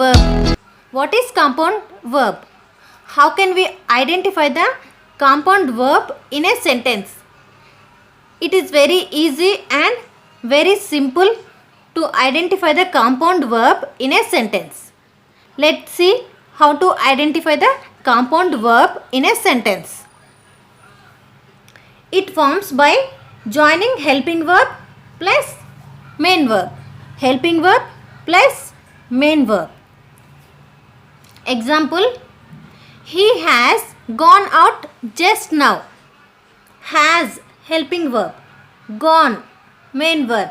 verb. What is compound verb? How can we identify the compound verb in a sentence? It is very easy and very simple to identify the compound verb in a sentence. Let's see how to identify the compound verb in a sentence. It forms by joining helping verb plus main verb. Helping verb plus main verb. Example, he has gone out just now. Has helping verb. Gone main verb.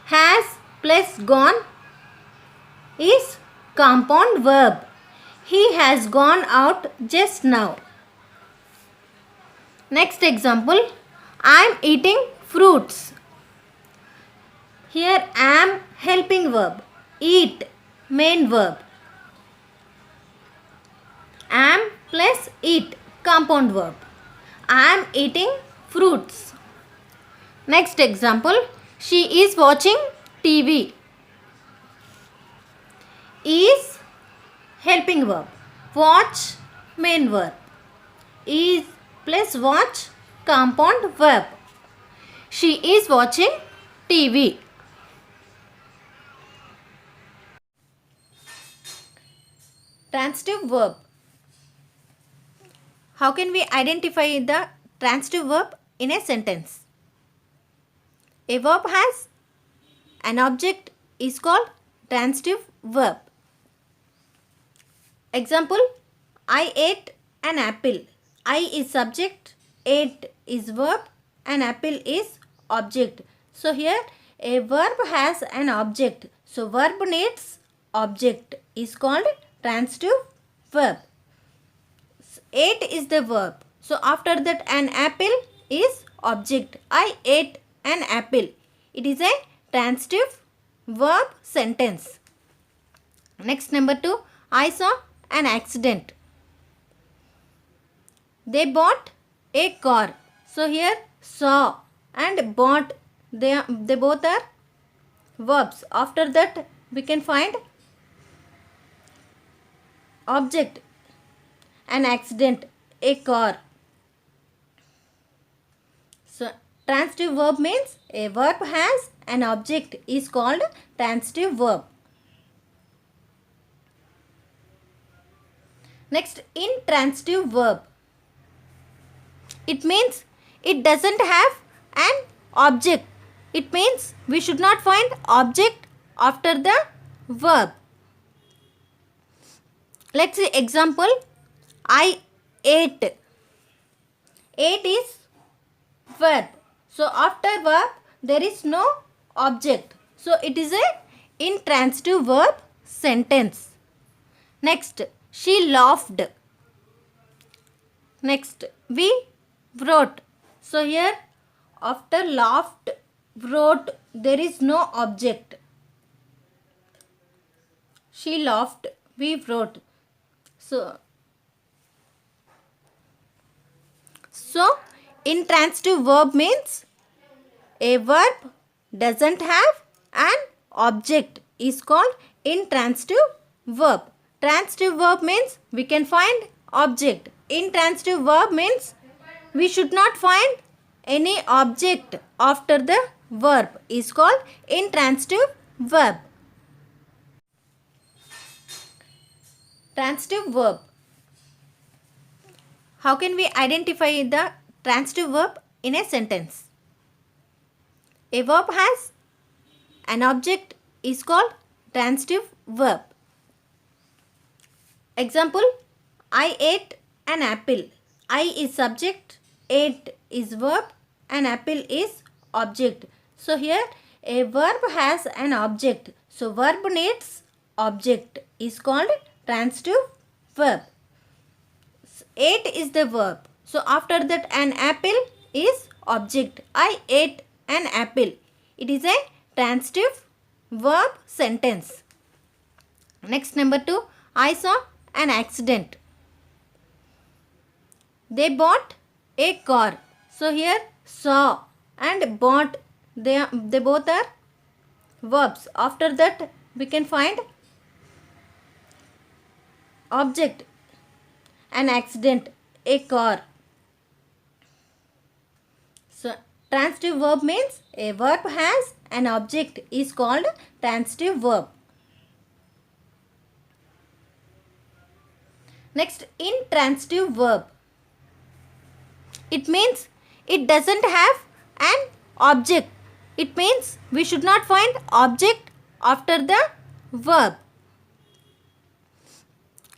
Has plus gone is compound verb. He has gone out just now. Next example, I am eating fruits. Here am helping verb. Eat main verb. Am plus eat compound verb. I am eating fruits. Next example, she is watching TV. Is helping verb. Watch main verb. Is plus watch compound verb. She is watching TV. Transitive verb. How can we identify the transitive verb in a sentence? A verb has an object is called transitive verb. Example, I ate an apple. I is subject, ate is verb and apple is object. So here a verb has an object. So verb needs object is called transitive verb. Ate is the verb. So after that an apple is object. I ate an apple. It is a transitive verb sentence. Next, number 2. I saw an accident. They bought a car. So here saw and bought, they both are verbs. After that we can find object, an accident, a car. So transitive verb means a verb has an object is called transitive verb. Next, intransitive verb. It means it doesn't have an object. It means we should not find object after the verb. Let's see example. I ate. Ate is verb. So after verb there is no object. So it is a intransitive verb sentence. Next, she laughed. Next, we wrote. So here after laughed, wrote, there is no object. She laughed, we wrote. So intransitive verb means a verb doesn't have an object is called intransitive verb. Transitive verb means we can find object. Intransitive verb means we should not find any object after the verb is called intransitive verb. Transitive verb. How can we identify the transitive verb in a sentence? A verb has an object is called transitive verb. Example, I ate an apple. I is subject, ate is verb and apple is object. So here a verb has an object. So verb needs object is called transitive verb. Ate is the verb. So after that an apple is object. I ate an apple. It is a transitive verb sentence. Next, number 2. I saw an accident. They bought a car. So here saw and bought, they both are verbs. After that we can find object, an accident, a car. So transitive verb means a verb has an object is called transitive verb. Next, intransitive verb. It means it doesn't have an object. It means we should not find object after the verb.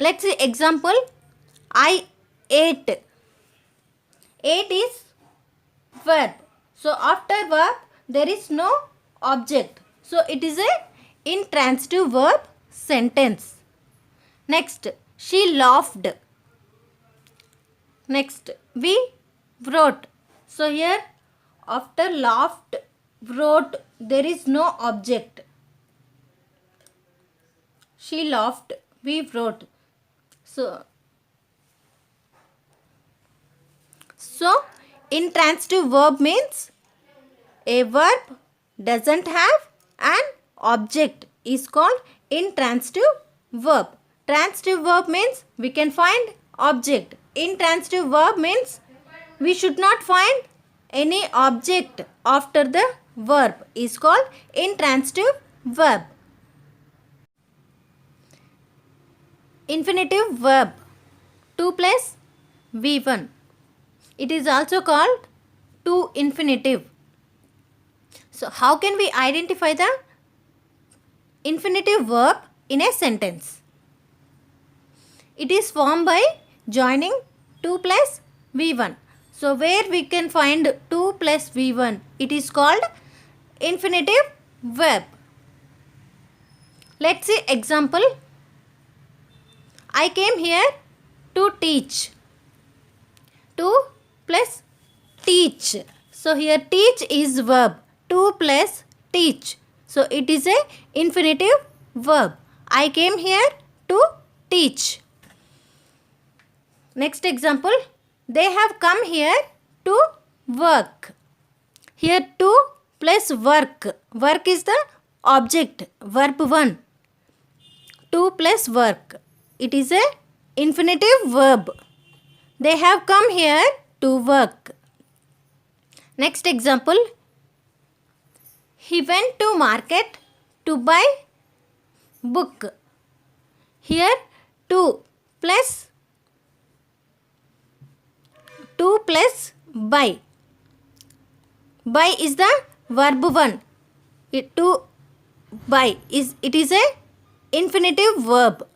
Let's see example. I ate. Ate is verb. So after verb there is no object. So it is a intransitive verb sentence. Next, she laughed. Next, we wrote. So here after laughed, wrote, there is no object. She laughed, we wrote. So intransitive verb means a verb doesn't have an object is called intransitive verb. Transitive verb means we can find object. Intransitive verb means we should not find any object after the verb is called intransitive verb. Infinitive verb 2 plus V1. It is also called to infinitive. So how can we identify the infinitive verb in a sentence? It is formed by joining 2 plus V1. So where we can find 2 plus V1, it is called infinitive verb. Let's see example. I came here to teach. 2 plus teach. So here teach is verb. 2 plus teach. So it is a infinitive verb. I came here to teach. Next example. They have come here to work. Here 2 plus work. Work is the object. Verb 1. 2 plus work. It is a infinitive verb. They have come here to work. Next example. He went to market to buy book. Here 2 plus buy. Buy is the verb 1. To buy is it is a infinitive verb.